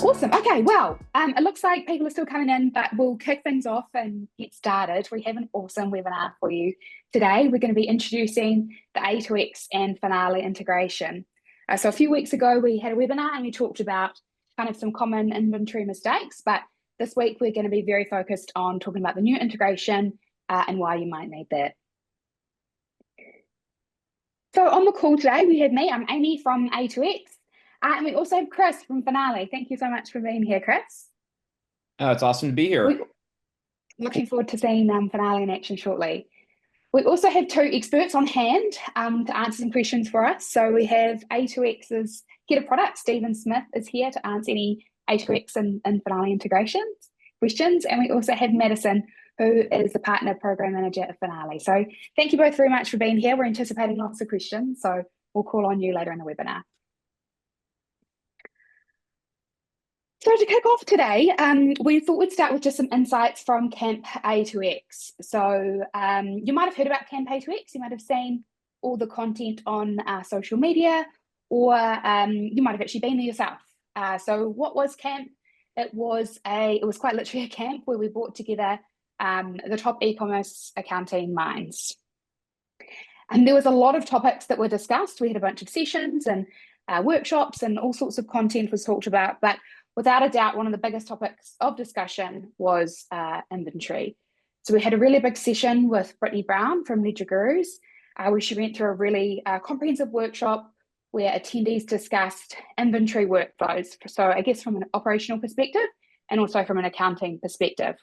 Awesome. Okay, well, it looks like people are still coming in, but we'll kick things off and get started. We have an awesome webinar for you today. We're going to be introducing the A2X and Finale integration. So a few weeks ago, we had a webinar and we talked about kind of some common inventory mistakes, but this week we're going to be very focused on talking about the new integration and why you might need that. So on the call today, we have me, I'm Amy from A2X. And we also have Chris from Finale. Thank you so much for being here, Chris. Oh, it's awesome to be here. Looking forward to seeing Finale in action shortly. We also have two experts on hand to answer some questions for us. So we have A2X's Head of Product, Stephen Smith, is here to answer any A2X and Finale integrations questions. And we also have Madison, who is the Partner Program Manager at Finale. So thank you both very much for being here. We're anticipating lots of questions, so we'll call on you later in the webinar. So to kick off today, we thought we'd start with just some insights from Camp A2X. So you might have heard about Camp A2X, you might have seen all the content on social media, or you might have actually been there yourself. So what was Camp? It was quite literally a camp where we brought together the top e-commerce accounting minds. And there was a lot of topics that were discussed. We had a bunch of sessions and workshops, and all sorts of content was talked about, but without a doubt, one of the biggest topics of discussion was inventory. So we had a really big session with Brittany Brown from Ledger Gurus, where she went through a really comprehensive workshop where attendees discussed inventory workflows. So I guess from an operational perspective and also from an accounting perspective.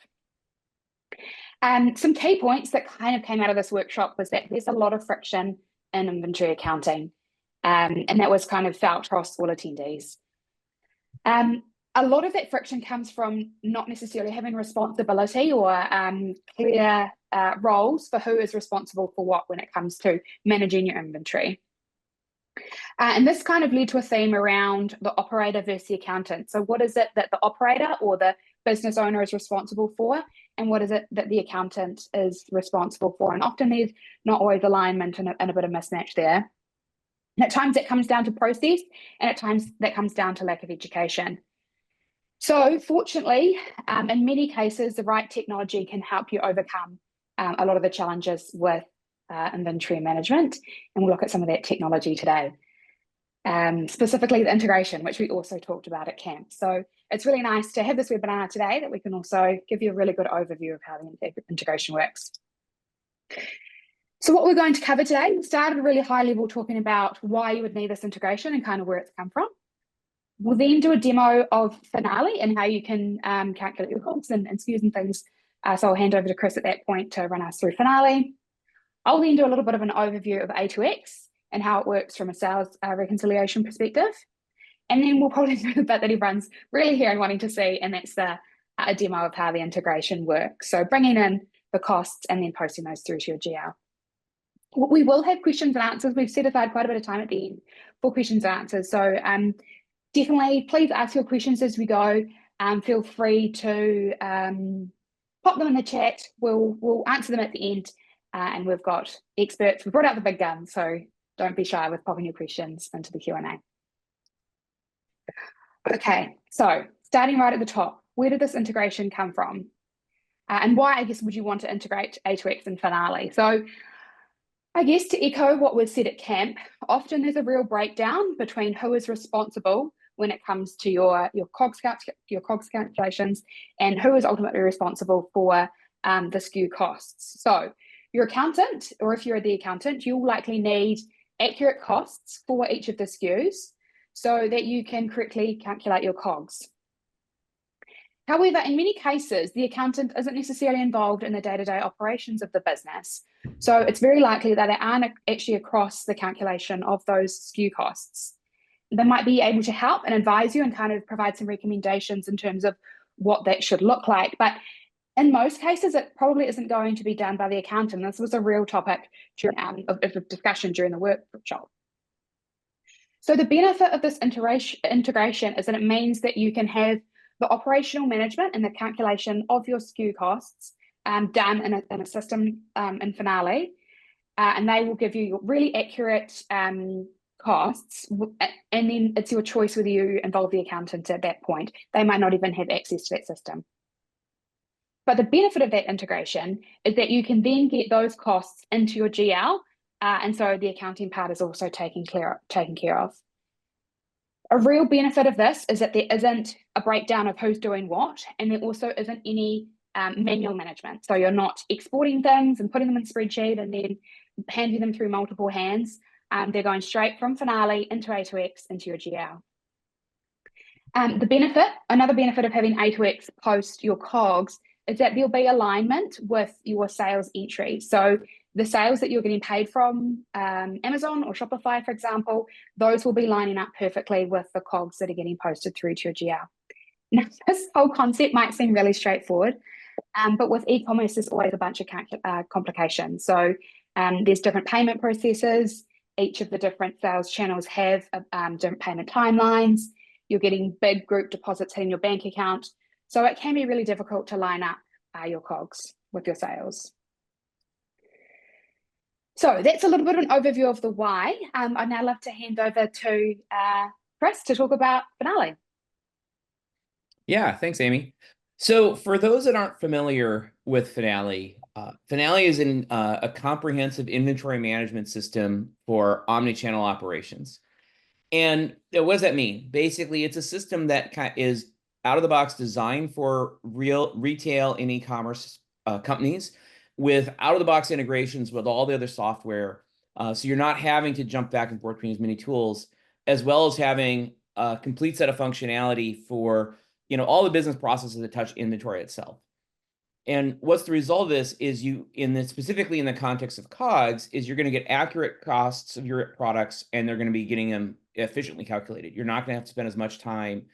Some key points that kind of came out of this workshop was that there's a lot of friction in inventory accounting, and that was kind of felt across all attendees. A lot of that friction comes from not necessarily having responsibility or clear roles for who is responsible for what when it comes to managing your inventory. And this kind of led to a theme around the operator versus the accountant. So what is it that the operator or the business owner is responsible for, and what is it that the accountant is responsible for? And often there's not always alignment and a bit of mismatch there. And at times that comes down to process, and at times that comes down to lack of education. So fortunately, in many cases, the right technology can help you overcome a lot of the challenges with inventory management. And we'll look at some of that technology today. Specifically the integration, which we also talked about at camp. So it's really nice to have this webinar today that we can also give you a really good overview of how the integration works. So what we're going to cover today, we started at a really high level talking about why you would need this integration and kind of where it's come from. We'll then do a demo of Finale and how you can calculate your COGS and SKUs and things. So I'll hand over to Chris at that point to run us through Finale. I'll then do a little bit of an overview of A2X and how it works from a sales reconciliation perspective. And then we'll probably do the bit that everyone's really here and wanting to see, and that's a demo of how the integration works. So bringing in the costs and then posting those through to your GL. We will have questions and answers. We've set aside quite a bit of time at the end for questions and answers. So definitely, please ask your questions as we go. Feel free to pop them in the chat. We'll answer them at the end. And we've got experts. We brought out the big guns, so don't be shy with popping your questions into the Q&A. Okay, so starting right at the top, where did this integration come from? And why, I guess, would you want to integrate A2X and Finale? So I guess to echo what was said at camp, often there's a real breakdown between who is responsible when it comes to your COGS calculations and who is ultimately responsible for the SKU costs. So your accountant, or if you're the accountant, you'll likely need accurate costs for each of the SKUs so that you can correctly calculate your COGS. However, in many cases, the accountant isn't necessarily involved in the day-to-day operations of the business. So it's very likely that they aren't actually across the calculation of those SKU costs. They might be able to help and advise you and kind of provide some recommendations in terms of what that should look like. But in most cases, it probably isn't going to be done by the accountant. This was a real topic of discussion during the workshop. So the benefit of this integration is that it means that you can have the operational management and the calculation of your SKU costs done in a system in Finale, and they will give you really accurate costs, and then it's your choice whether you involve the accountant at that point. They might not even have access to that system. But the benefit of that integration is that you can then get those costs into your GL, and so the accounting part is also taken care of. A real benefit of this is that there isn't a breakdown of who's doing what, and there also isn't any manual management. So you're not exporting things and putting them in a spreadsheet and then handing them through multiple hands. They're going straight from Finale into A2X into your GL. Another benefit of having A2X post your COGS is that there'll be alignment with your sales entry. So the sales that you're getting paid from Amazon or Shopify, for example, those will be lining up perfectly with the COGS that are getting posted through to your GL. Now, this whole concept might seem really straightforward, but with e-commerce, there's always a bunch of complications. So there's different payment processes. Each of the different sales channels have different payment timelines. You're getting big group deposits hitting your bank account. So it can be really difficult to line up your COGS with your sales. So that's a little bit of an overview of the why. I'd now love to hand over to Chris to talk about Finale. Yeah, thanks, Amy. So for those that aren't familiar with Finale, Finale is a comprehensive inventory management system for omnichannel operations. And what does that mean? Basically, it's a system that is out of the box designed for real retail and e-commerce companies with out of the box integrations with all the other software. So you're not having to jump back and forth between as many tools, as well as having a complete set of functionality for all the business processes that touch inventory itself. And what's the result of this is specifically in the context of COGS, is you're going to get accurate costs of your products, and they're going to be getting them efficiently calculated. You're not going to have to spend as much time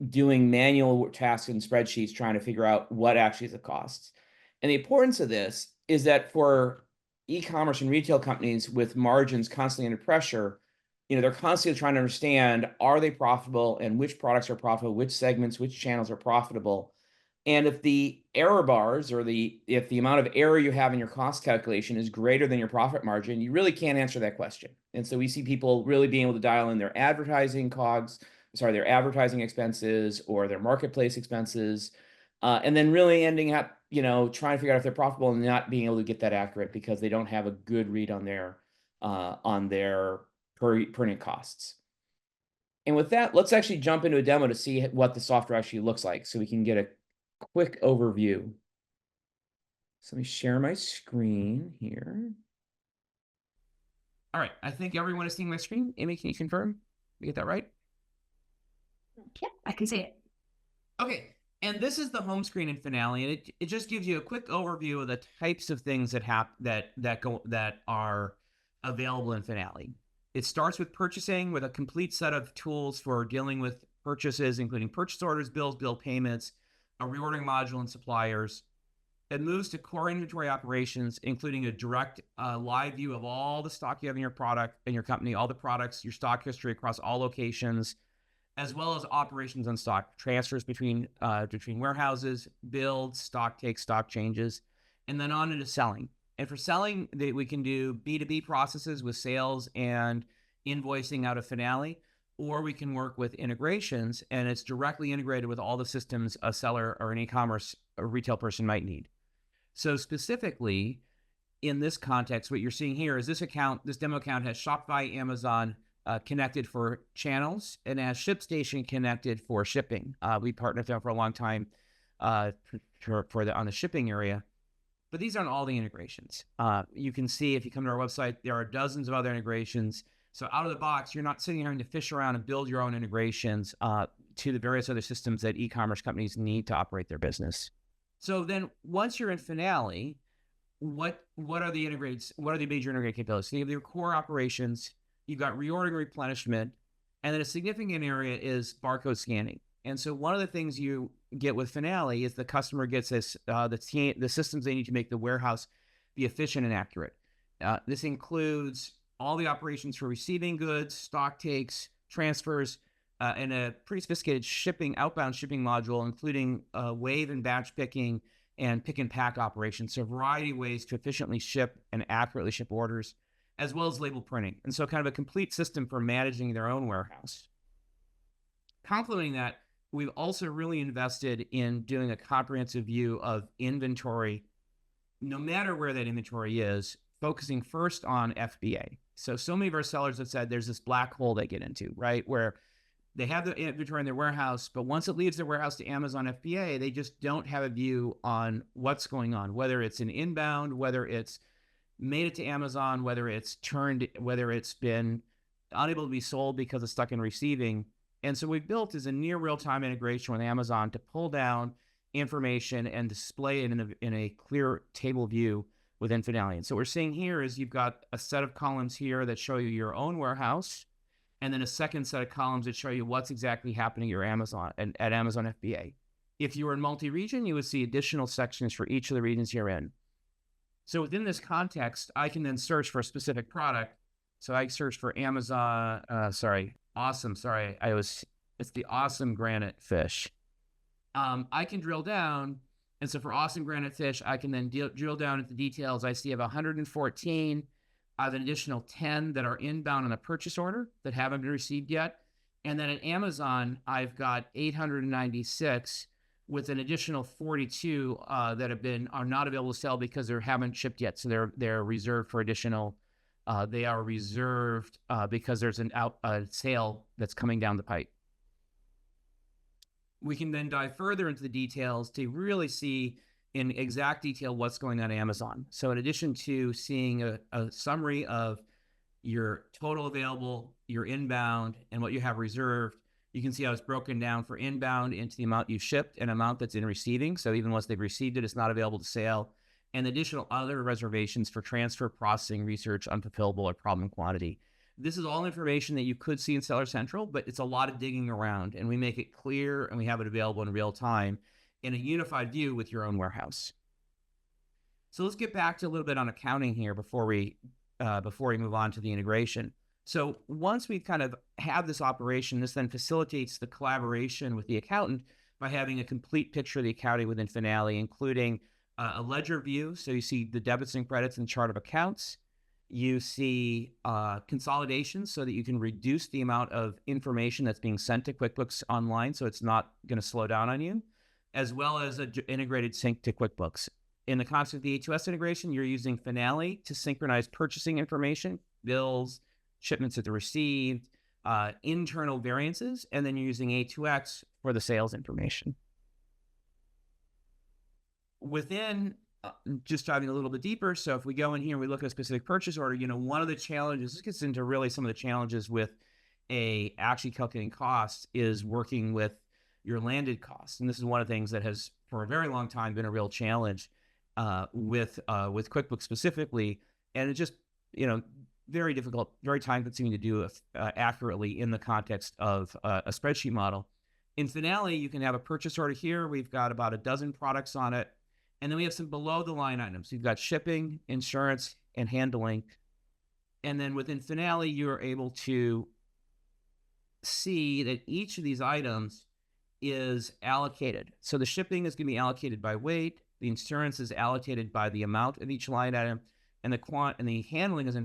doing manual tasks and spreadsheets trying to figure out what actually is the costs. And the importance of this is that for e-commerce and retail companies with margins constantly under pressure, they're constantly trying to understand, are they profitable, and which products are profitable, which segments, which channels are profitable. And if the error bars or if the amount of error you have in your cost calculation is greater than your profit margin, you really can't answer that question. And so we see people really being able to dial in their advertising their advertising expenses or their marketplace expenses, and then really ending up, trying to figure out if they're profitable and not being able to get that accurate because they don't have a good read on their per unit costs. And with that, let's actually jump into a demo to see what the software actually looks like so we can get a quick overview. So let me share my screen here. All right, I think everyone is seeing my screen. Amy, can you confirm? You get that right? Yep, I can see it. Okay, and this is the home screen in Finale, and it just gives you a quick overview of the types of things that are available in Finale. It starts with purchasing with a complete set of tools for dealing with purchases, including purchase orders, bills, bill payments, a reordering module, and suppliers. It moves to core inventory operations, including a direct live view of all the stock you have in your product, in your company, all the products, your stock history across all locations, as well as operations on stock, transfers between warehouses, builds, stock takes, stock changes, and then on into selling. And for selling, we can do B2B processes with sales and invoicing out of Finale, or we can work with integrations, and it's directly integrated with all the systems a seller or an e-commerce or retail person might need. So specifically, in this context, what you're seeing here is this demo account has Shopify, Amazon connected for channels, and has ShipStation connected for shipping. We partnered with them for a long time on the shipping area. But these aren't all the integrations. You can see if you come to our website, there are dozens of other integrations. So out of the box, you're not sitting here having to fish around and build your own integrations to the various other systems that e-commerce companies need to operate their business. So then once you're in Finale, what are the major integrated capabilities? So you have your core operations, you've got reordering, replenishment, and then a significant area is barcode scanning. And so one of the things you get with Finale is the customer gets this, the systems they need to make the warehouse be efficient and accurate. This includes all the operations for receiving goods, stock takes, transfers, and a pretty sophisticated outbound shipping module, including wave and batch picking and pick and pack operations. So a variety of ways to efficiently ship and accurately ship orders. as well as label printing. And so kind of a complete system for managing their own warehouse. Complementing that, we've also really invested in doing a comprehensive view of inventory, no matter where that inventory is, focusing first on FBA. So many of our sellers have said there's this black hole they get into, right? Where they have the inventory in their warehouse, but once it leaves their warehouse to Amazon FBA, they just don't have a view on what's going on, whether it's an inbound, whether it's made it to Amazon, whether it's been unable to be sold because it's stuck in receiving. And so we've built is a near real-time integration with Amazon to pull down information and display it in a clear table view within Finale. And so what we're seeing here is you've got a set of columns here that show you your own warehouse, and then a second set of columns that show you what's exactly happening at your Amazon and at Amazon FBA. If you were in multi-region, you would see additional sections for each of the regions you're in. So within this context, I can then search for a specific product. So I search for Amazon, it's the awesome granite fish. I can drill down. And so for awesome granite fish, I can then drill down into the details. I see I have 114. I have an additional 10 that are inbound on a purchase order that haven't been received yet. And then at Amazon, I've got 896 with an additional 42 that are not available to sell because they haven't shipped yet. So they're reserved for additional. They are reserved because there's a sale that's coming down the pipe. We can then dive further into the details to really see in exact detail what's going on at Amazon. So in addition to seeing a summary of your total available, your inbound, and what you have reserved, you can see how it's broken down for inbound into the amount you shipped and amount that's in receiving. So even once they've received it, it's not available to sale. And additional other reservations for transfer, processing, research, unfulfillable, or problem quantity. This is all information that you could see in Seller Central, but it's a lot of digging around, and we make it clear and we have it available in real time in a unified view with your own warehouse. So let's get back to a little bit on accounting here before we move on to the integration. So once we kind of have this operation, this then facilitates the collaboration with the accountant by having a complete picture of the accounting within Finale, including a ledger view. So you see the debits and credits and chart of accounts. You see consolidation so that you can reduce the amount of information that's being sent to QuickBooks Online, so it's not going to slow down on you, as well as an integrated sync to QuickBooks. In the concept of the A2S integration, you're using Finale to synchronize purchasing information, bills, shipments that are received, internal variances, and then you're using A2X for the sales information. Within just diving a little bit deeper, so if we go in here, we look at a specific purchase order, one of the challenges, this gets into really some of the challenges with actually calculating costs, is working with your landed costs. And this is one of the things that has, for a very long time, been a real challenge with QuickBooks specifically. And it's just, very difficult, very time-consuming to do accurately in the context of a spreadsheet model. In Finale, you can have a purchase order here. We've got about a dozen products on it. And then we have some below-the-line items. You've got shipping, insurance, and handling. And then within Finale, you're able to see that each of these items is allocated. So the shipping is going to be allocated by weight. The insurance is allocated by the amount of each line item. And the handling is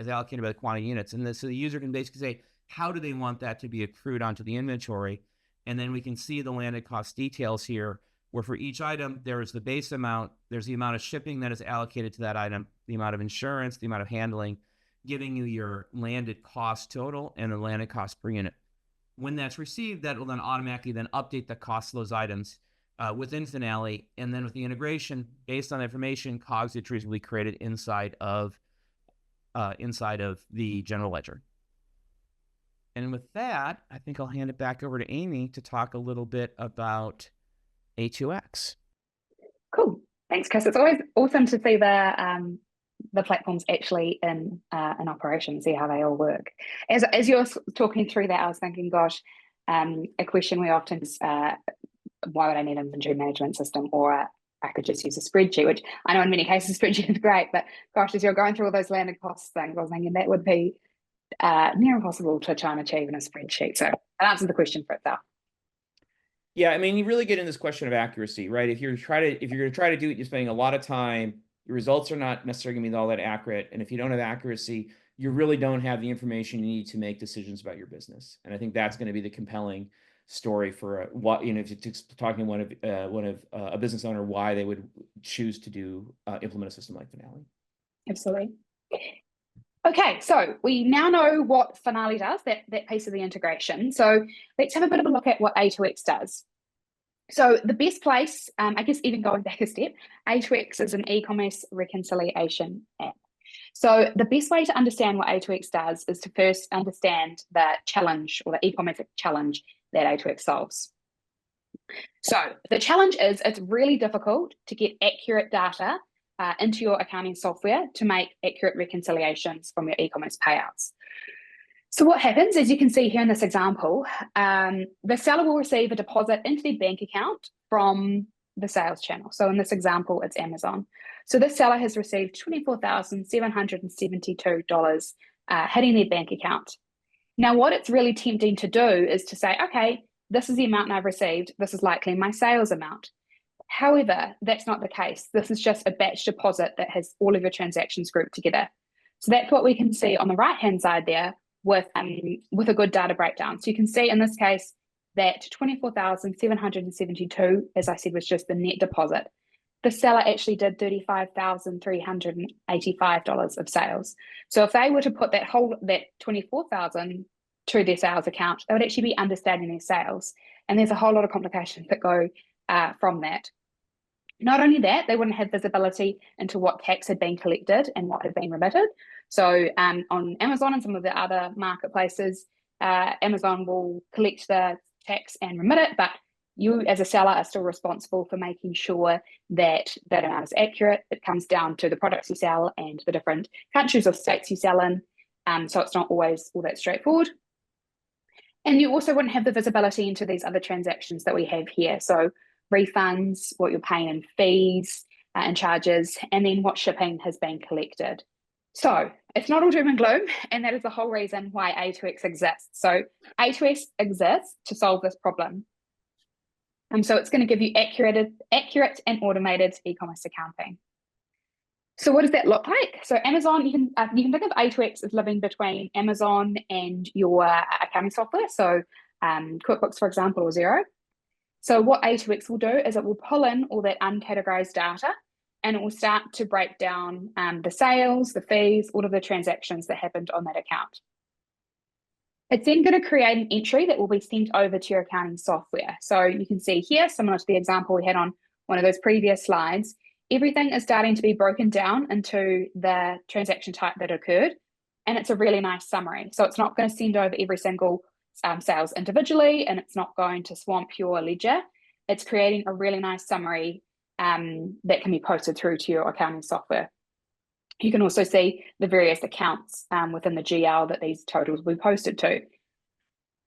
allocated by the quantity units. And so the user can basically say, how do they want that to be accrued onto the inventory? And then we can see the landed cost details here, where for each item, there is the base amount, there's the amount of shipping that is allocated to that item, the amount of insurance, the amount of handling, giving you your landed cost total and the landed cost per unit. When that's received, that will then automatically then update the cost of those items within Finale. And then with the integration, based on the information, COGS entries will be created inside of the general ledger. And with that, I think I'll hand it back over to Amy to talk a little bit about A2X. Cool. Thanks, Chris. It's always awesome to see the platforms actually in operation, see how they all work. As you're talking through that, I was thinking, gosh, a question we often is, why would I need an inventory management system? Or I could just use a spreadsheet, which I know in many cases a spreadsheet is great, but gosh, as you're going through all those landed costs things, I was thinking that would be near impossible to try and achieve in a spreadsheet. So that answers the question for itself. Yeah, I mean, you really get in this question of accuracy, right? If you're going to try to do it, you're spending a lot of time, your results are not necessarily going to be all that accurate. And if you don't have accuracy, you really don't have the information you need to make decisions about your business. And I think that's going to be the compelling story for what, you know, if you're talking to one of a business owner, why they would choose to do implement a system like Finale. Absolutely. Okay, so we now know what Finale does, that piece of the integration. So let's have a bit of a look at what A2X does. So the best place, I guess even going back a step, A2X is an e-commerce reconciliation app. So the best way to understand what A2X does is to first understand the challenge or the e-commerce challenge that A2X solves. So the challenge is it's really difficult to get accurate data into your accounting software to make accurate reconciliations from your e-commerce payouts. So what happens, as you can see here in this example, the seller will receive a deposit into their bank account from the sales channel. So in this example, it's Amazon. So this seller has received $24,772 hitting their bank account. Now, what it's really tempting to do is to say, okay, this is the amount I've received. This is likely my sales amount. However, that's not the case. This is just a batch deposit that has all of your transactions grouped together. So that's what we can see on the right-hand side there with a good data breakdown. So you can see in this case that 24,772, as I said, was just the net deposit. The seller actually did $35,385 of sales. So if they were to put that 24,000 to their sales account, they would actually be understating their sales. And there's a whole lot of complications that go from that. Not only that, they wouldn't have visibility into what tax had been collected and what had been remitted. So on Amazon and some of the other marketplaces, Amazon will collect the tax and remit it, but you as a seller are still responsible for making sure that that amount is accurate. It comes down to the products you sell and the different countries or states you sell in. So it's not always all that straightforward. And you also wouldn't have the visibility into these other transactions that we have here. So refunds, what you're paying in fees and charges, and then what shipping has been collected. So it's not all doom and gloom, and that is the whole reason why A2X exists. So A2X exists to solve this problem. So it's going to give you accurate and automated e-commerce accounting. So what does that look like? So Amazon, you can think of A2X as living between Amazon and your accounting software. So QuickBooks, for example, or Xero. So what A2X will do is it will pull in all that uncategorized data, and it will start to break down the sales, the fees, all of the transactions that happened on that account. It's then going to create an entry that will be sent over to your accounting software. So you can see here, similar to the example we had on one of those previous slides, everything is starting to be broken down into the transaction type that occurred, and it's a really nice summary. So it's not going to send over every single sales individually, and it's not going to swamp your ledger. It's creating a really nice summary that can be posted through to your accounting software. You can also see the various accounts within the GL that these totals will be posted to.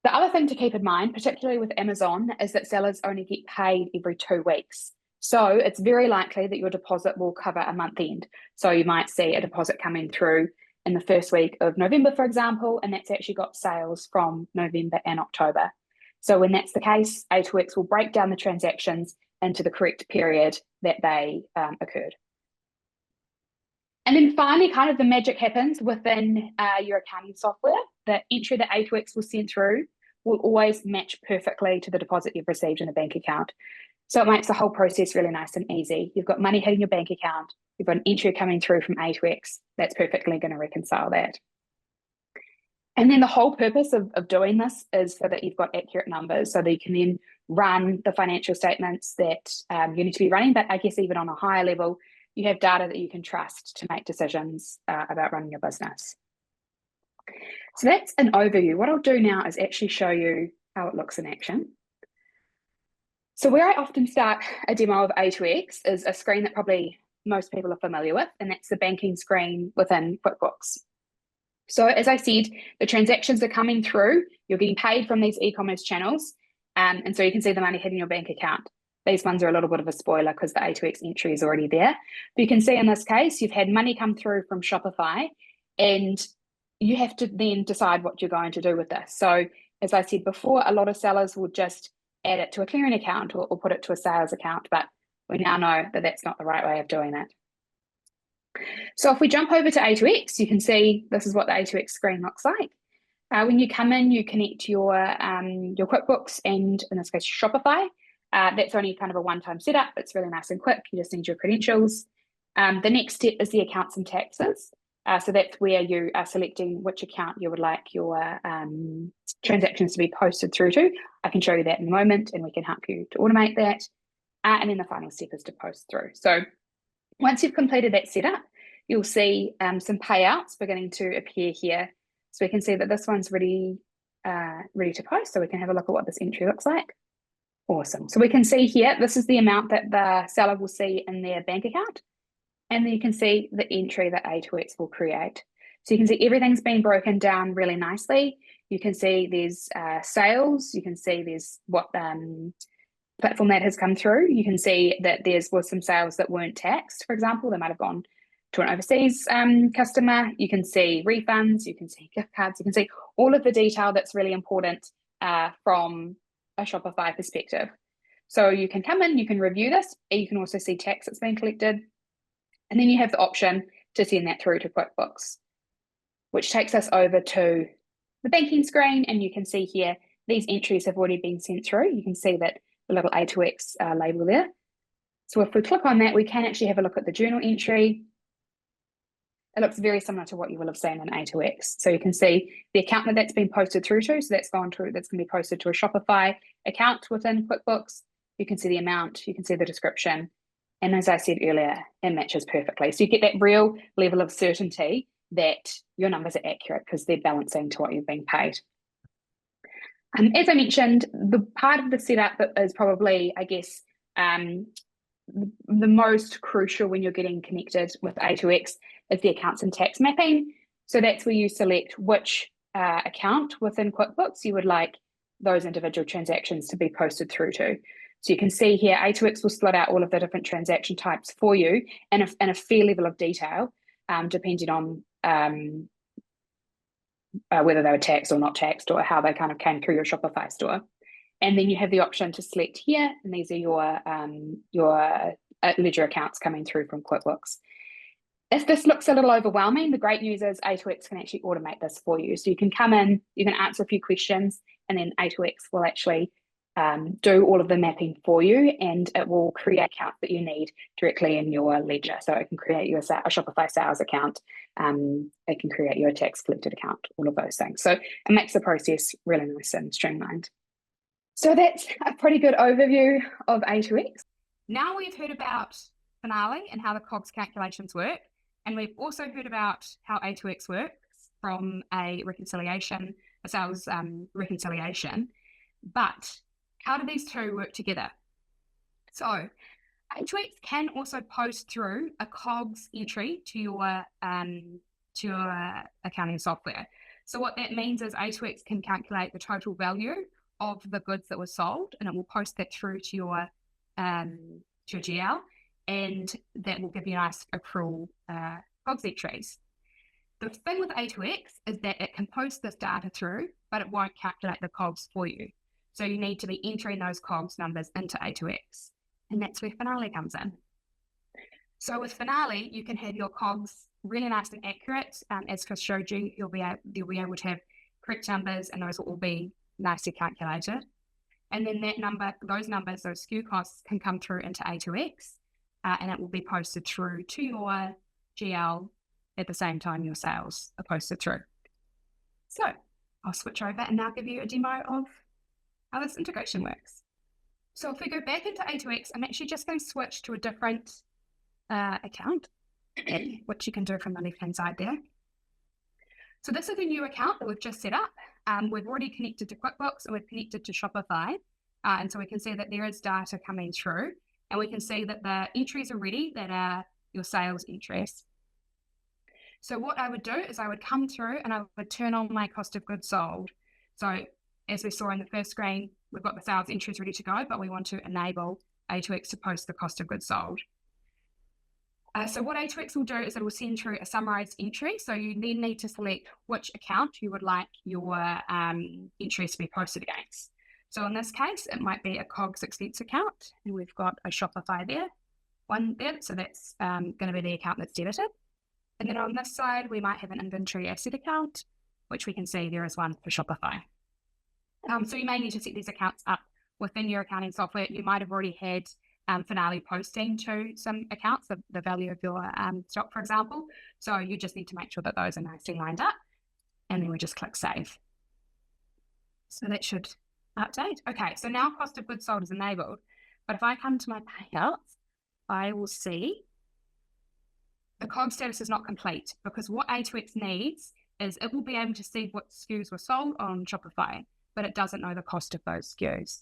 The other thing to keep in mind, particularly with Amazon, is that sellers only get paid every 2 weeks. So it's very likely that your deposit will cover a month end. So you might see a deposit coming through in the first week of November, for example, and that's actually got sales from November and October. So when that's the case, A2X will break down the transactions into the correct period that they occurred. And then finally, kind of the magic happens within your accounting software. The entry that A2X will send through will always match perfectly to the deposit you've received in a bank account. So it makes the whole process really nice and easy. You've got money hitting your bank account. You've got an entry coming through from A2X. That's perfectly going to reconcile that. And then the whole purpose of doing this is so that you've got accurate numbers, so that you can then run the financial statements that you need to be running. But I guess even on a higher level, you have data that you can trust to make decisions about running your business. So that's an overview. What I'll do now is actually show you how it looks in action. So where I often start a demo of A2X is a screen that probably most people are familiar with, and that's the banking screen within QuickBooks. So as I said, the transactions are coming through, you're getting paid from these e-commerce channels, and so you can see the money hitting your bank account. These ones are a little bit of a spoiler because the A2X entry is already there. But you can see in this case, you've had money come through from Shopify, and you have to then decide what you're going to do with this. So as I said before, a lot of sellers will just add it to a clearing account or put it to a sales account, but we now know that that's not the right way of doing it. So if we jump over to A2X, you can see this is what the A2X screen looks like. When you come in, you connect your QuickBooks and, in this case, Shopify. That's only kind of a one-time setup. It's really nice and quick. You just need your credentials. The next step is the accounts and taxes. So that's where you are selecting which account you would like your transactions to be posted through to. I can show you that in a moment, and we can help you to automate that. And then the final step is to post through. So once you've completed that setup, you'll see some payouts beginning to appear here. So we can see that this one's ready to post. So we can have a look at what this entry looks like. Awesome. So we can see here, this is the amount that the seller will see in their bank account. And then you can see the entry that A2X will create. So you can see everything's been broken down really nicely. You can see there's sales. You can see there's what platform that has come through. You can see that was some sales that weren't taxed, for example. They might have gone to an overseas customer. You can see refunds. You can see gift cards. You can see all of the detail that's really important from a Shopify perspective. So you can come in, you can review this. You can also see tax that's been collected. And then you have the option to send that through to QuickBooks, which takes us over to the banking screen. And you can see here, these entries have already been sent through. You can see that the little A2X label there. So if we click on that, we can actually have a look at the journal entry. It looks very similar to what you will have seen in A2X. So you can see the account that's been posted through to. So that's going to be posted to a Shopify account within QuickBooks. You can see the amount, you can see the description. And as I said earlier, it matches perfectly. So you get that real level of certainty that your numbers are accurate because they're balancing to what you're being paid. As I mentioned, the part of the setup that is probably, I guess, the most crucial when you're getting connected with A2X is the accounts and tax mapping. So that's where you select which account within QuickBooks you would like those individual transactions to be posted through to. So you can see here, A2X will split out all of the different transaction types for you in a fair level of detail, depending on whether they were taxed or not taxed, or how they kind of came through your Shopify store. And then you have the option to select here, and these are your ledger accounts coming through from QuickBooks. If this looks a little overwhelming, the great news is A2X can actually automate this for you. So you can come in, you can answer a few questions, and then A2X will actually do all of the mapping for you, and it will create accounts that you need directly in your ledger. So it can create you a Shopify sales account, it can create you a tax collected account, all of those things. So it makes the process really nice and streamlined. So that's a pretty good overview of A2X. Now we've heard about Finale and how the COGS calculations work, and we've also heard about how A2X works from a sales reconciliation. But how do these two work together? So A2X can also post through a COGS entry to your accounting software. So what that means is A2X can calculate the total value of the goods that were sold, and it will post that through to your GL, and that will give you nice accrual COGS entries. The thing with A2X is that it can post this data through, but it won't calculate the COGS for you. So you need to be entering those COGS numbers into A2X, and that's where Finale comes in. So with Finale, you can have your COGS really nice and accurate. As Chris showed you, you'll be able to have correct numbers, and those will all be nicely calculated. And then those SKU costs can come through into A2X, and it will be posted through to your GL at the same time your sales are posted through. So I'll switch over and now give you a demo of how this integration works. So if we go back into A2X, I'm actually just going to switch to a different account, which you can do from the left-hand side there. So this is a new account that we've just set up. We've already connected to QuickBooks, and we've connected to Shopify. And so we can see that there is data coming through, and we can see that the entries are ready that are your sales entries. So what I would do is I would come through and I would turn on my cost of goods sold. So as we saw in the first screen, we've got the sales entries ready to go, but we want to enable A2X to post the cost of goods sold. So what A2X will do is it will send through a summarized entry. So you then need to select which account you would like your entries to be posted against. So in this case, it might be a COGS expense account, and we've got a Shopify one there. So that's going to be the account that's debited. And then on this side, we might have an inventory asset account, which we can see there is one for Shopify. So you may need to set these accounts up within your accounting software. You might have already had Finale posting to some accounts, the value of your stock, for example. So you just need to make sure that those are nicely lined up. And then we just click Save. So that should update. Okay, so now cost of goods sold is enabled. But if I come to my payouts, I will see the COGS status is not complete, because what A2X needs is it will be able to see what SKUs were sold on Shopify, but it doesn't know the cost of those SKUs.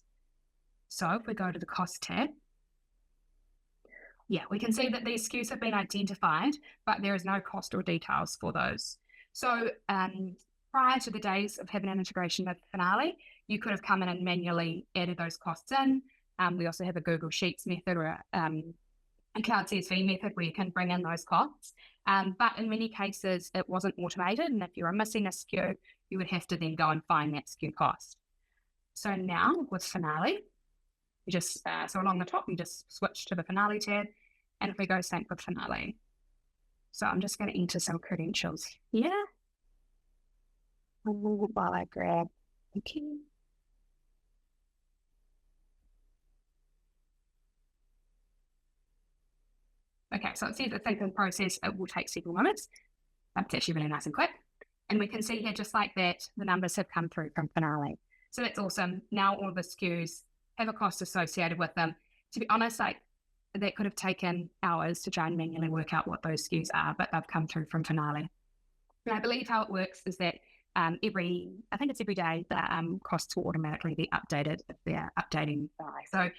So if we go to the cost tab, yeah, we can see that these SKUs have been identified, but there is no cost or details for those. So prior to the days of having an integration with Finale, you could have come in and manually added those costs in. We also have a Google Sheets method or a Cloud CSV method where you can bring in those costs. But in many cases, it wasn't automated. And if you were missing a SKU, you would have to then go and find that SKU cost. So now with Finale, you just, so along the top, you just switch to the Finale tab. And if we go sync with Finale. So I'm just going to enter some credentials here. While I grab the key. Okay, so it says it's in process. It will take several moments. It's actually really nice and quick. And we can see here, just like that, the numbers have come through from Finale. So that's awesome. Now all the SKUs have a cost associated with them. To be honest, like that could have taken hours to try and manually work out what those SKUs are, but they've come through from Finale. And I believe how it works is that I think it's every day that costs will automatically be updated if they're updating Finale. So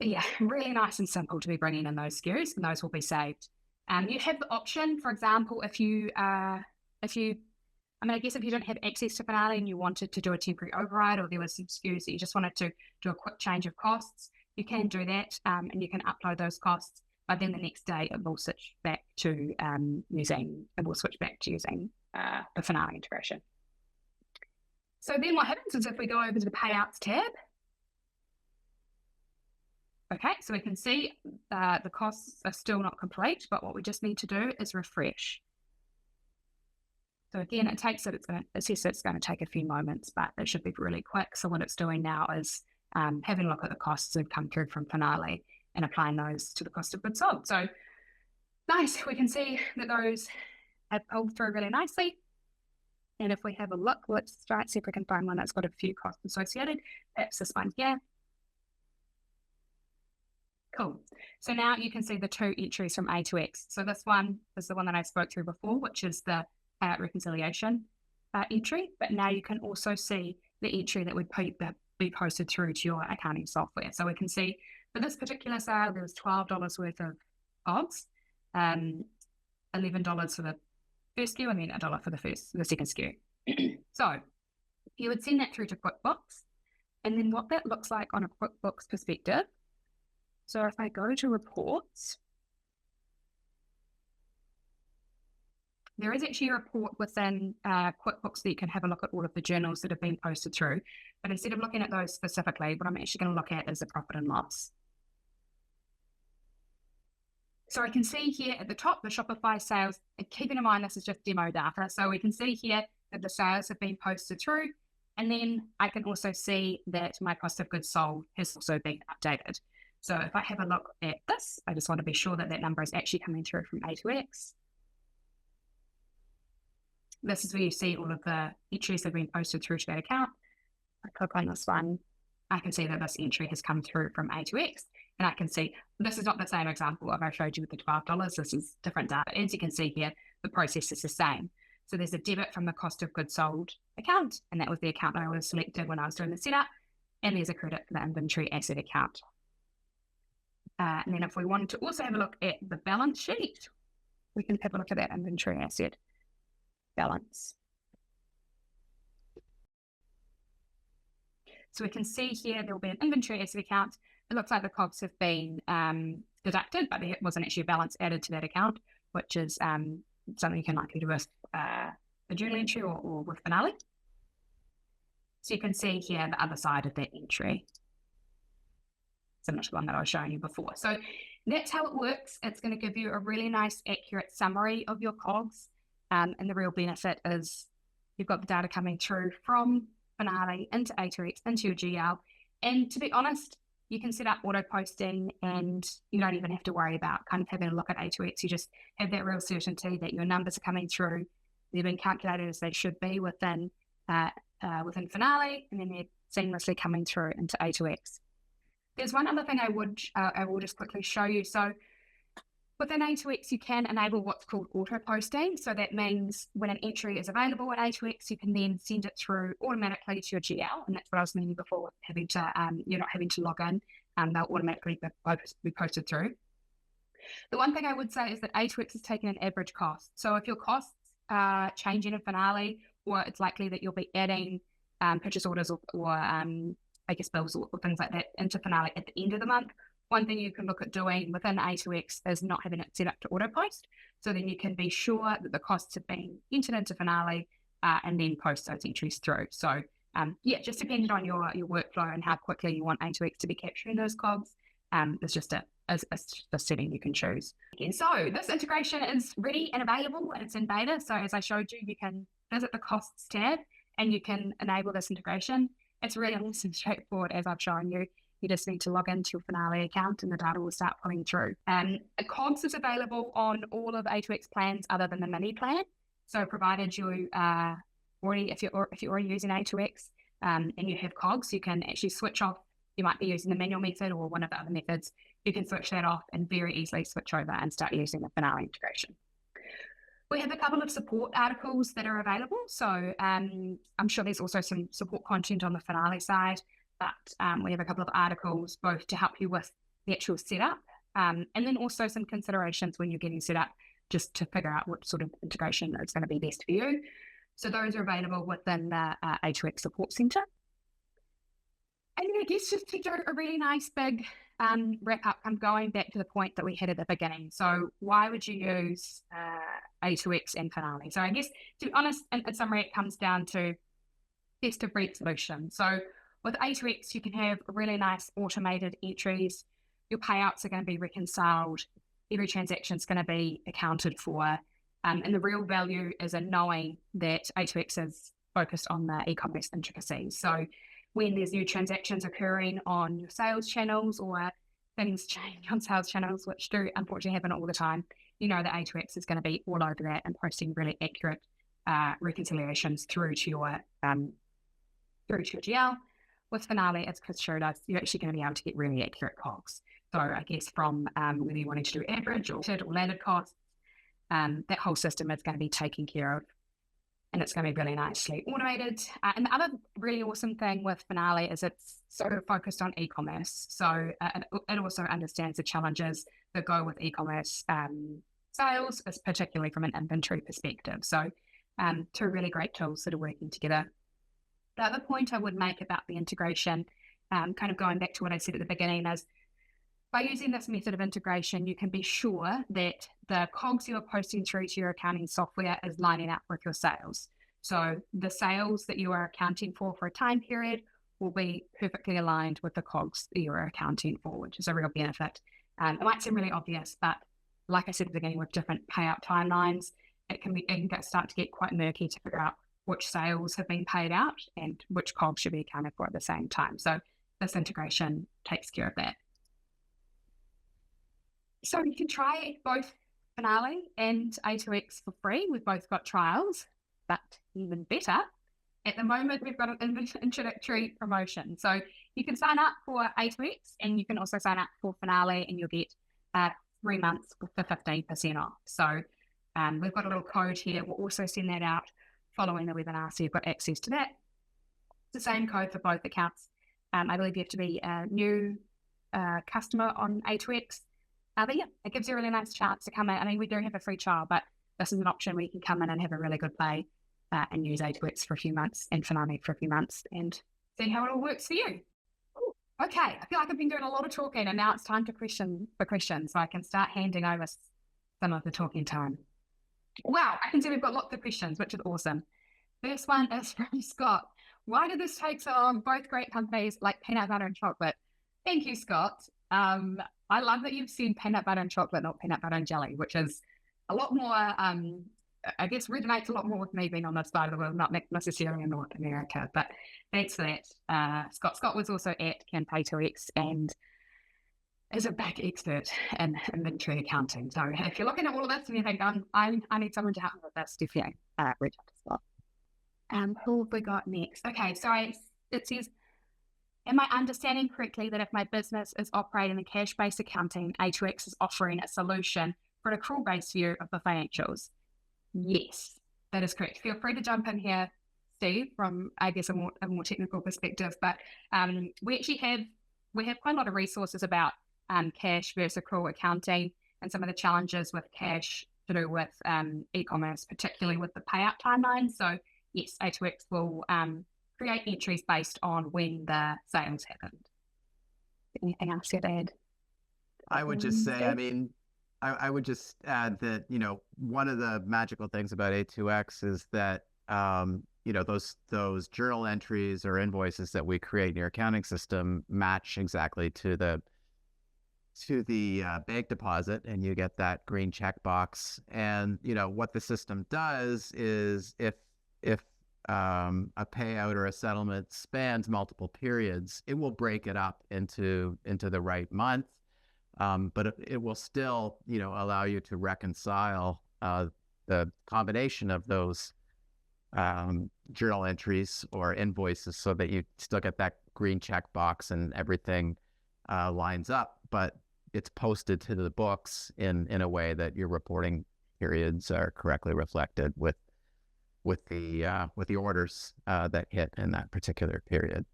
yeah, really nice and simple to be bringing in those SKUs, and those will be saved. You have the option, for example, if you I guess if you don't have access to Finale and you wanted to do a temporary override, or there was some SKUs that you just wanted to do a quick change of costs, you can do that, and you can upload those costs. But then the next day it will switch back to using the Finale integration. So then what happens is if we go over to the Payouts tab. Okay, so we can see the costs are still not complete, but what we just need to do is refresh. So again, it says it's going to take a few moments, but it should be really quick. So what it's doing now is having a look at the costs that have come through from Finale and applying those to the cost of goods sold. So nice, we can see that those have pulled through really nicely. And if we have a look, let's try and see if we can find one that's got a few costs associated. Perhaps this one here. Cool. So now you can see the two entries from A2X. So this one is the one that I spoke through before, which is the reconciliation entry. But now you can also see the entry that would be posted through to your accounting software. So we can see for this particular sale, there was $12 worth of COGS, $11 for the first SKU, and then $1 for the second SKU. So you would send that through to QuickBooks. And then what that looks like on a QuickBooks perspective. So if I go to reports, there is actually a report within QuickBooks that you can have a look at all of the journals that have been posted through. But instead of looking at those specifically, what I'm actually going to look at is the profit and loss. So I can see here at the top, the Shopify sales, and keeping in mind this is just demo data. So we can see here that the sales have been posted through. And then I can also see that my cost of goods sold has also been updated. So if I have a look at this, I just want to be sure that that number is actually coming through from A2X. This is where you see all of the entries that have been posted through to that account. I click on this one. I can see that this entry has come through from A2X. And I can see, this is not the same example of I showed you with the $12. This is different data. As you can see here, the process is the same. So there's a debit from the cost of goods sold account. And that was the account that I would have selected when I was doing the setup. And there's a credit for the inventory asset account. And then if we wanted to also have a look at the balance sheet, we can have a look at that inventory asset balance. So we can see here there will be an inventory asset account. It looks like the COGS have been deducted, but there wasn't actually a balance added to that account, which is something you can likely do with a journal entry or with Finale. So you can see here the other side of that entry, similar to the one that I was showing you before. So That's how it works. It's going to give you a really nice, accurate summary of your COGS. And the real benefit is you've got the data coming through from Finale into A2X into your GL. And to be honest, you can set up auto posting and you don't even have to worry about kind of having a look at A2X. You just have that real certainty that your numbers are coming through. They've been calculated as they should be within Finale, and then they're seamlessly coming through into A2X. There's one other thing I will just quickly show you. So within A2X, you can enable what's called auto posting. So that means when an entry is available in A2X, you can then send it through automatically to your GL. And that's what I was meaning before with having to, you're not having to log in, they'll automatically be posted through. The one thing I would say is that A2X is taking an average cost. So if your costs are changing in Finale, or it's likely that you'll be adding purchase orders or I guess bills or things like that into Finale at the end of the month, one thing you can look at doing within A2X is not having it set up to auto post. So then you can be sure that the costs have been entered into Finale and then post those entries through. So yeah, just depending on your workflow and how quickly you want A2X to be capturing those COGS, there's just a setting you can choose. And so this integration is ready and available and it's in beta. So as I showed you, you can visit the costs tab and you can enable this integration. It's really nice and straightforward as I've shown you. You just need to log into your Finale account and the data will start pulling through. COGS is available on all of A2X plans other than the mini plan. So provided you already, if you're already using A2X and you have COGS, you can actually switch off. You might be using the manual method or one of the other methods. You can switch that off and very easily switch over and start using the Finale integration. We have a couple of support articles that are available. So I'm sure there's also some support content on the Finale side, but we have a couple of articles both to help you with the actual setup and then also some considerations when you're getting set up just to figure out what sort of integration is going to be best for you. So those are available within the A2X Support Center. And I guess just to do a really nice big wrap up, I'm going back to the point that we had at the beginning. So why would you use A2X and Finale? So I guess, to be honest, in summary, it comes down to best of breed solution. So with A2X, you can have really nice automated entries. Your payouts are going to be reconciled. Every transaction is going to be accounted for. And the real value is in knowing that A2X is focused on the e-commerce intricacies. So when there's new transactions occurring on your sales channels or things change on sales channels, which do unfortunately happen all the time, you know that A2X is going to be all over that and posting really accurate reconciliations through to your GL. With Finale, as Chris showed us, you're actually going to be able to get really accurate COGS. So I guess from whether you wanted to do average or landed costs, that whole system is going to be taken care of. And it's going to be really nicely automated. And the other really awesome thing with Finale is it's sort of focused on e-commerce. So it also understands the challenges that go with e-commerce sales, particularly from an inventory perspective. So two really great tools that are working together. The other point I would make about the integration, kind of going back to what I said at the beginning, is by using this method of integration, you can be sure that the COGS you are posting through to your accounting software is lining up with your sales. So the sales that you are accounting for a time period will be perfectly aligned with the COGS that you are accounting for, which is a real benefit. It might seem really obvious, but like I said at the beginning, with different payout timelines, it can start to get quite murky to figure out which sales have been paid out and which COGS should be accounted for at the same time. So this integration takes care of that. So you can try both Finale and A2X for free. We've both got trials, but even better, at the moment, we've got an introductory promotion. So you can sign up for A2X and you can also sign up for Finale and you'll get 3 months for 15% off. So we've got a little code here. We'll also send that out following the webinar, so you've got access to that. It's the same code for both accounts. I believe you have to be a new customer on A2X. But yeah, it gives you a really nice chance to come in. I mean, we do have a free trial, but this is an option where you can come in and have a really good play and use A2X for a few months and Finale for a few months and see how it all works for you. Ooh, okay, I feel like I've been doing a lot of talking and now it's time for questions, so I can start handing over some of the talking time. Wow, I can see we've got lots of questions, which is awesome. First one is from Scott. Why did this take so long? Both great companies like peanut butter and chocolate. Thank you, Scott. I love that you've said peanut butter and chocolate, not peanut butter and jelly, which is a lot more, I guess resonates a lot more with me being on this side of the world, not necessarily in North America, but thanks for that. Scott was also at A2X and is a big expert in inventory accounting. So if you're looking at all of this and you think, I need someone to help me with this, definitely reach out to Scott. Who have we got next? Okay, so it says, am I understanding correctly that if my business is operating in cash-based accounting, A2X is offering a solution for an accrual-based view of the financials? Yes, that is correct. Feel free to jump in here, Steve, from I guess a more technical perspective. But we have quite a lot of resources about cash versus accrual accounting and some of the challenges with cash to do with e-commerce, particularly with the payout timeline. So yes, A2X will create entries based on when the sales happened. Anything else you'd add? I would just say, I mean, I would just add that, one of the magical things about A2X is that, those journal entries or invoices that we create in your accounting system match exactly to the bank deposit, and you get that green checkbox. And, what the system does is if a payout or a settlement spans multiple periods, it will break it up into the right month. But it will still, allow you to reconcile the combination of those journal entries or invoices so that you still get that green checkbox and everything lines up, but it's posted to the books in a way that your reporting periods are correctly reflected with the orders that hit in that particular period.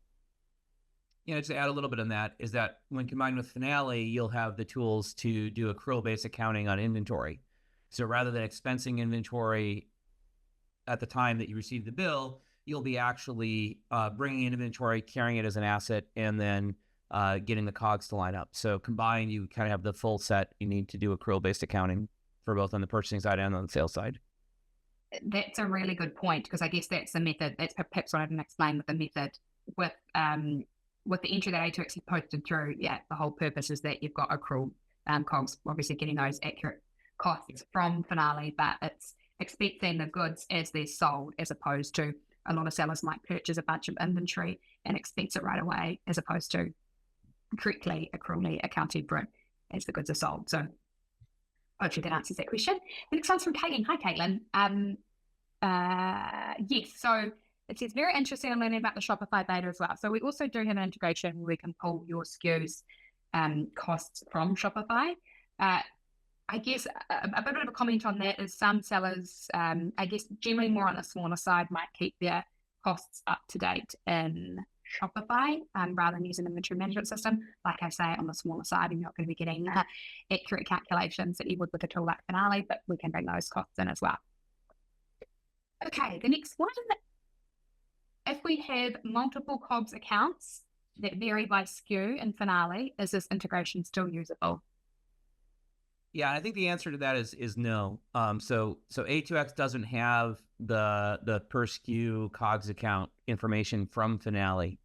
To add a little bit on that is that when combined with Finale, you'll have the tools to do accrual-based accounting on inventory. So rather than expensing inventory at the time that you receive the bill, you'll be actually bringing in inventory, carrying it as an asset, and then getting the COGS to line up. So combined, you kind of have the full set you need to do accrual-based accounting for both on the purchasing side and on the sales side. That's a really good point, because I guess that's the method. That's perhaps what I didn't explain with the method with the entry that A2X has posted through. Yeah, the whole purpose is that you've got accrual COGS, obviously getting those accurate costs from Finale, but it's expecting the goods as they're sold, as opposed to a lot of sellers might purchase a bunch of inventory and expense it right away, as opposed to correctly accrually accounted for it as the goods are sold. So hopefully that answers that question. The next one's from Caitlin. Hi, Caitlin. Yes, so it says, very interested in learning about the Shopify beta as well. So we also do have an integration where we can pull your SKUs costs from Shopify. I guess a bit of a comment on that is some sellers, I guess generally more on the smaller side, might keep their costs up to date in Shopify rather than using an inventory management system. Like I say, on the smaller side, you're not going to be getting accurate calculations that you would with a tool like Finale, but we can bring those costs in as well. Okay, the next one. If we have multiple COGS accounts that vary by SKU in Finale, is this integration still usable? Yeah, I think the answer to that is no. So A2X doesn't have the per SKU COGS account information from Finale.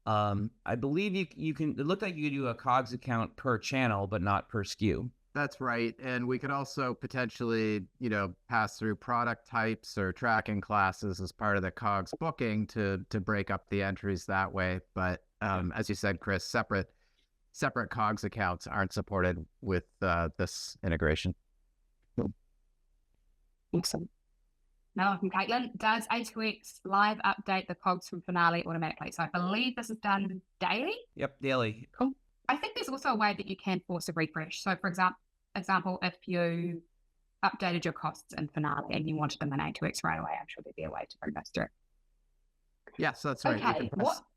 I believe you can. It looked like you could do a COGS account per channel, but not per SKU. That's right. And we could also potentially, pass through product types or tracking classes as part of the COGS booking to break up the entries that way. But as you said, Chris, separate COGS accounts aren't supported with this integration. Awesome. Now from Caitlin, does A2X live update the COGS from Finale automatically? So I believe this is done daily. Yep, daily. Cool. I think there's also a way that you can force a refresh. So for example, if you updated your costs in Finale and you wanted them in A2X right away, I'm sure there'd be a way to bring those through. Yes, that's right. Okay,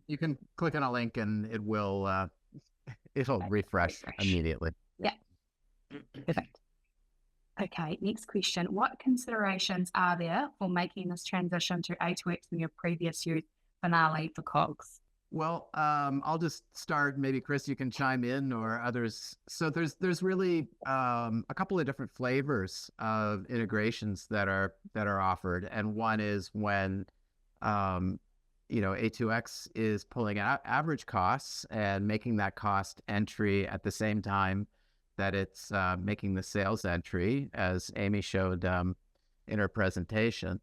you can click on a link and it will it'll refresh immediately. Yeah. Perfect. Okay, next question. What considerations are there for making this transition to A2X from your previous use Finale for COGS? Well, I'll just start. Maybe Chris, you can chime in, or others. So there's really a couple of different flavors of integrations that are offered, and one is when A2X is pulling out average costs and making that cost entry at the same time that it's making the sales entry, as Amy showed in her presentation.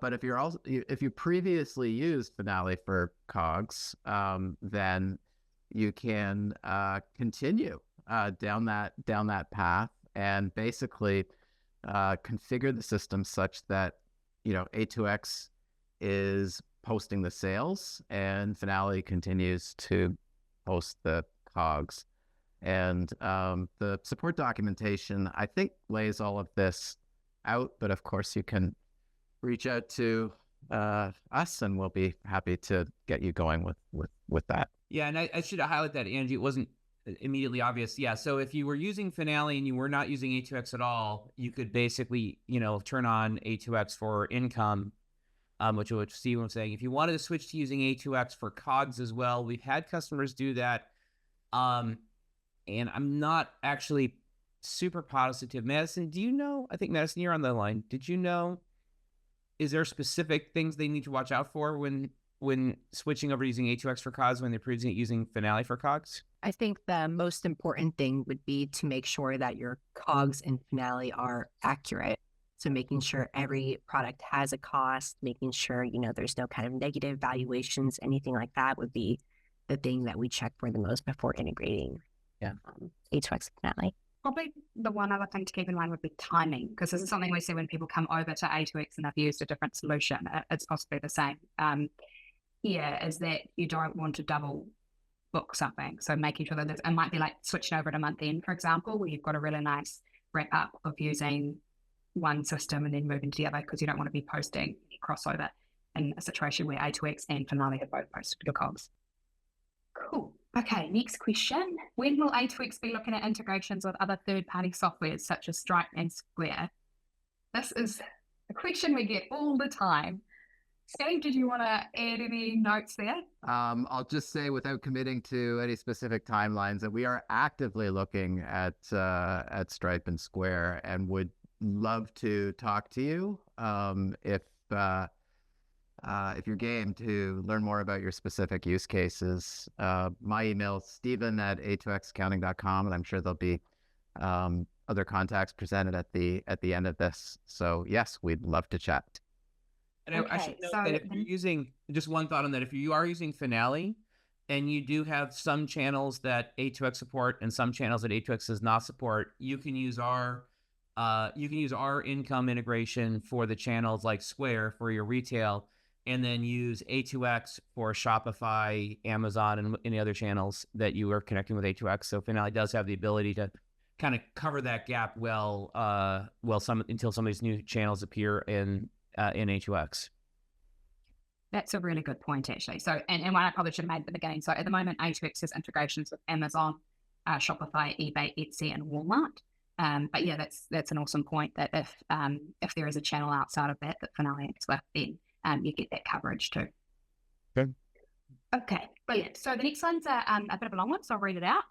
But if you previously used Finale for COGS, then you can continue down that path and basically configure the system such that A2X is posting the sales and Finale continues to post the COGS. And the support documentation, I think, lays all of this out, but of course you can reach out to us and we'll be happy to get you going with that. Yeah, and I should highlight that, Angie. It wasn't immediately obvious. Yeah, so if you were using Finale and you were not using A2X at all, you could basically, turn on A2X for income, which Steve was saying. If you wanted to switch to using A2X for COGS as well, we've had customers do that. And I'm not actually super positive. Madison, do you know? I think, Madison, you're on the line. Did you know? Is there specific things they need to watch out for when switching over to using A2X for COGS when they're previously using Finale for COGS? I think the most important thing would be to make sure that your COGS and Finale are accurate. So making sure every product has a cost, making sure, there's no kind of negative valuations, anything like that would be the thing that we check for the most before integrating A2X and Finale. Probably the one other thing to keep in mind would be timing, because this is something we see when people come over to A2X and have used a different solution. It's possibly the same. Here is that you don't want to double book something. So making sure that it might be like switching over to month end, for example, where you've got a really nice wrap up of using one system and then moving to the other, because you don't want to be posting crossover in a situation where A2X and Finale have both posted your COGS. Cool. Okay, next question. When will A2X be looking at integrations with other third-party softwares such as Stripe and Square? This is a question we get all the time. Steve, did you want to add any notes there? I'll just say, without committing to any specific timelines, that we are actively looking at Stripe and Square and would love to talk to you if you're game to learn more about your specific use cases. My email is steven@a2xaccounting.com, and I'm sure there'll be other contacts presented at the end of this. So yes, we'd love to chat. And I should note that if you're using, just one thought on that, if you are using Finale and you do have some channels that A2X support and some channels that A2X does not support, you can use our income integration for the channels like Square for your retail, and then use A2X for Shopify, Amazon, and any other channels that you are connecting with A2X. So Finale does have the ability to kind of cover that gap until some of these new channels appear in A2X. That's a really good point, actually. So, and one I probably should have made at the beginning. So at the moment, A2X has integrations with Amazon, Shopify, eBay, Etsy, and Walmart. But yeah, that's an awesome point, that if there is a channel outside of that Finale acts with, then you get that coverage too. Okay, brilliant. So the next one's a bit of a long one, so I'll read it out.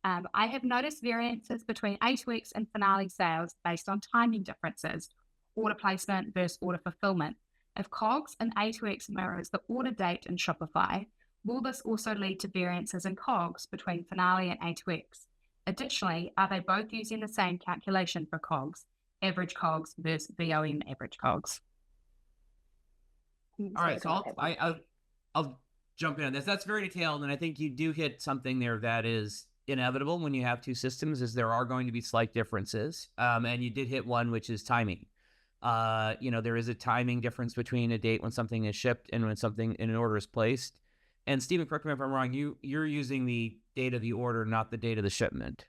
I have noticed variances between A2X and Finale sales based on timing differences, order placement versus order fulfillment. If COGS in A2X mirrors the order date in Shopify, will this also lead to variances in COGS between Finale and A2X? Additionally, are they both using the same calculation for COGS, average COGS versus VOM average COGS? All right, so I'll jump in on this. That's very detailed, and I think you do hit something there that is inevitable when you have two systems, is there are going to be slight differences. And you did hit one, which is timing. There is a timing difference between a date when something is shipped and when something in an order is placed. And Stephen, correct me if I'm wrong, you're using the date of the order, not the date of the shipment.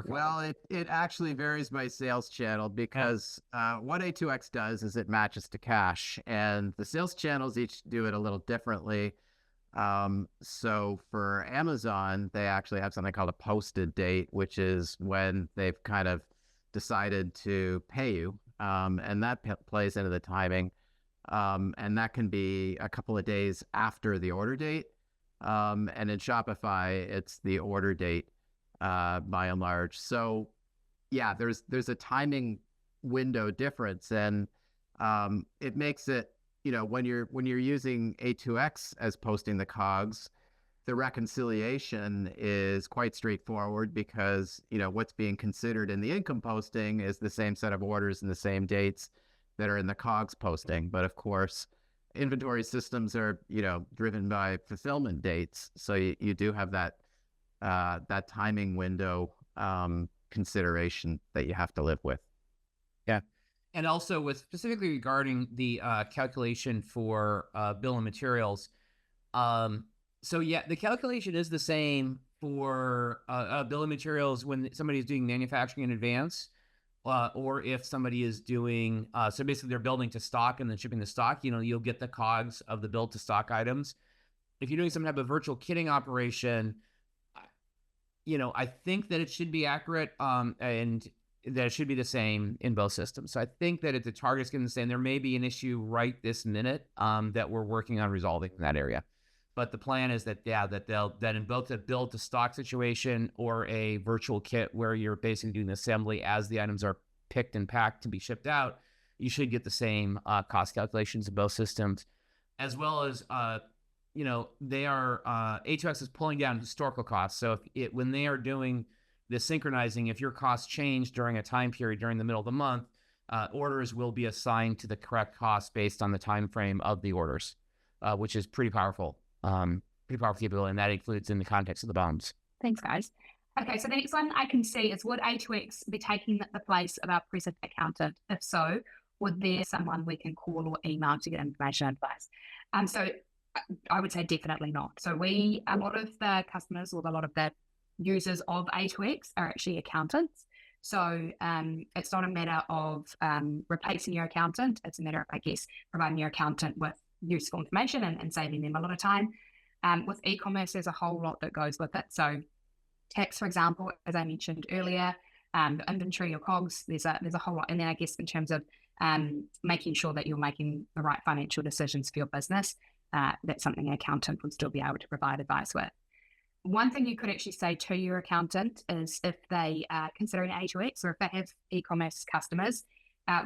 Well, it actually varies by sales channel, because what A2X does is it matches to cash, and the sales channels each do it a little differently. So for Amazon, they actually have something called a posted date, which is when they've kind of decided to pay you, and that plays into the timing. And that can be a couple of days after the order date. And in Shopify, it's the order date by and large. So yeah, there's a timing window difference, and it makes it, when you're using A2X as posting the COGS, the reconciliation is quite straightforward because, what's being considered in the income posting is the same set of orders and the same dates that are in the COGS posting. But of course, inventory systems are, driven by fulfillment dates. So you do have that timing window consideration that you have to live with. Yeah. And also with specifically regarding the calculation for bill of materials. So yeah, the calculation is the same for bill of materials when somebody's doing manufacturing in advance, or if somebody is doing, so basically they're building to stock and then shipping the stock, you'll get the COGS of the build to stock items. If you're doing some type of virtual kitting operation, I think that it should be accurate, and that it should be the same in both systems. So I think that if the target's getting the same, there may be an issue right this minute that we're working on resolving in that area. But the plan is that, that in both a build to stock situation or a virtual kit where you're basically doing the assembly as the items are picked and packed to be shipped out, you should get the same cost calculations in both systems, as well as, they are, A2X is pulling down historical costs. So when they are doing the synchronizing, if your costs change during a time period during the middle of the month, orders will be assigned to the correct cost based on the time frame of the orders, which is pretty powerful. Pretty powerful capability, and that includes in the context of the BOMs. Thanks, guys. Okay, so the next one I can see is, would A2X be taking the place of our present accountant? If so, would there someone we can call or email to get information and advice? So I would say definitely not. So a lot of the customers or a lot of the users of A2X are actually accountants. So it's not a matter of replacing your accountant. It's a matter of, I guess, providing your accountant with useful information and saving them a lot of time. With e-commerce, there's a whole lot that goes with it. So tax, for example, as I mentioned earlier, the inventory or COGS, there's a whole lot. And then I guess in terms of making sure that you're making the right financial decisions for your business, that's something an accountant would still be able to provide advice with. One thing you could actually say to your accountant is, if they are considering A2X or if they have e-commerce customers,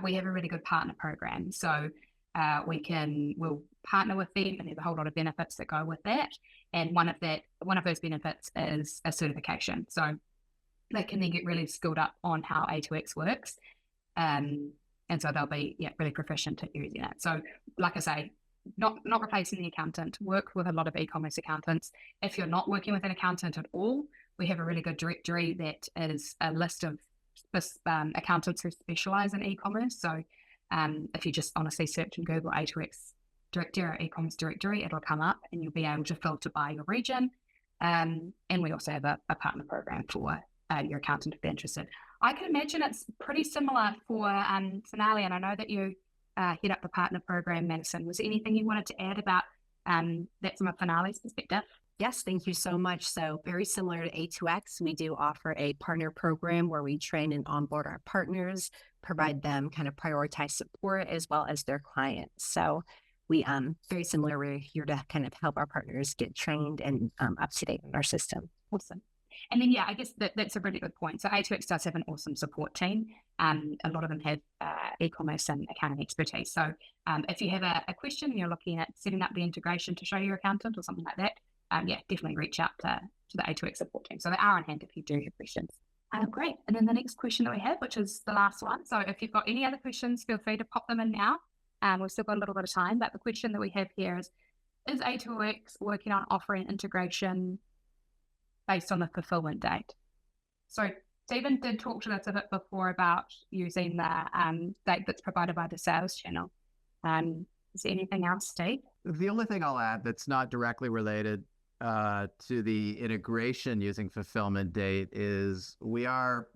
we have a really good partner program. So we'll partner with them, and there's a whole lot of benefits that go with that. And one of those benefits is a certification. So they can then get really skilled up on how A2X works. And so they'll be really proficient at using it. So like I say, not replacing the accountant, work with a lot of e-commerce accountants. If you're not working with an accountant at all, we have a really good directory that is a list of accountants who specialize in e-commerce. So if you just honestly search in Google A2X directory or e-commerce directory, it'll come up and you'll be able to filter by your region. And we also have a partner program for your accountant if they're interested. I can imagine it's pretty similar for Finale, and I know that you head up the partner program, Madison. Was there anything you wanted to add about that from a Finale's perspective? Yes, thank you so much. So very similar to A2X, we do offer a partner program where we train and onboard our partners, provide them kind of prioritized support as well as their clients. So we very similar. We're here to kind of help our partners get trained and up to date in our system. Awesome. And then, I guess that's a really good point. So A2X does have an awesome support team. A lot of them have e-commerce and accounting expertise. So if you have a question and you're looking at setting up the integration to show your accountant or something like that, definitely reach out to the A2X support team. So they are on hand if you do have questions. Great. And then the next question that we have, which is the last one. So if you've got any other questions, feel free to pop them in now. We've still got a little bit of time, but the question that we have here is A2X working on offering integration based on the fulfillment date? So Stephen did talk to us a bit before about using the date that's provided by the sales channel. Is there anything else, Steve? The only thing I'll add that's not directly related to the integration using fulfillment date is we are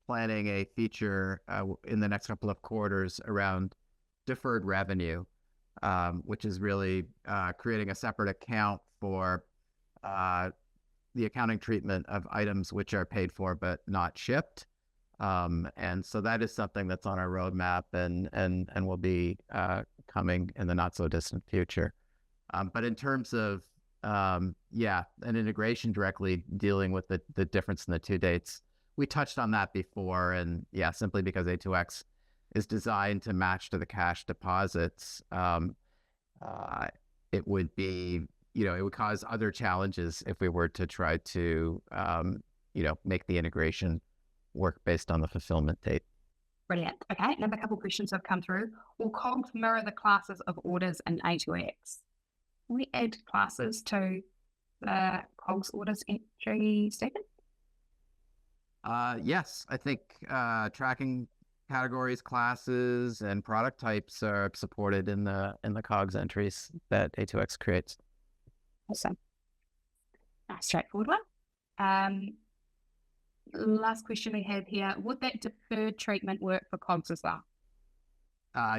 planning a feature in the next couple of quarters around deferred revenue, which is really creating a separate account for the accounting treatment of items which are paid for but not shipped. And so that is something that's on our roadmap and will be coming in the not so distant future. But in terms of an integration directly dealing with the difference in the two dates, we touched on that before. And simply because A2X is designed to match to the cash deposits, it would be it would cause other challenges if we were to try to, make the integration work based on the fulfillment date. Brilliant. Okay, another couple of questions have come through. Will COGS mirror the classes of orders in A2X? Can we add classes to the COGS orders entry statement? Yes, I think tracking categories, classes, and product types are supported in the COGS entries that A2X creates. Awesome. Nice, straightforward one. Last question we have here. Would that deferred treatment work for COGS as well?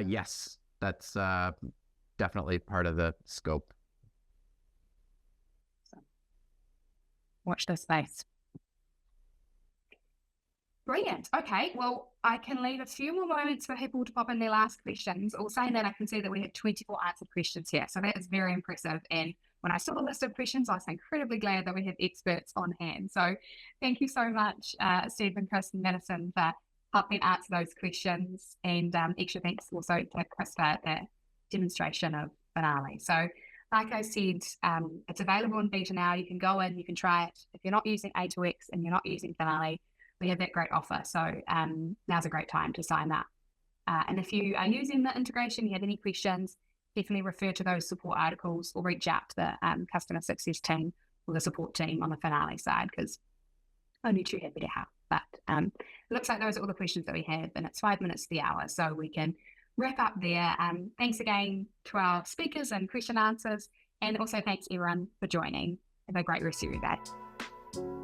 Yes, that's definitely part of the scope. So, watch this space. Brilliant. Okay, well, I can leave a few more moments for people to pop in their last questions. Or saying that, I can see that we have 24 answered questions here. So that is very impressive. And when I saw the list of questions, I was incredibly glad that we have experts on hand. So thank you so much, Steve, Chris, and Madison, for helping answer those questions. And extra thanks also to Chris for the demonstration of Finale. So like I said, it's available in beta now. You can go in, you can try it. If you're not using A2X and you're not using Finale, we have that great offer. So now's a great time to sign up. And if you are using the integration, you have any questions, definitely refer to those support articles or reach out to the customer success team or the support team on the Finale side, because only too happy to help. But it looks like those are all the questions that we have, and it's 5 minutes to the hour, so we can wrap up there. Thanks again to our speakers and question answers, and also thanks everyone for joining. Have a great rest of your day.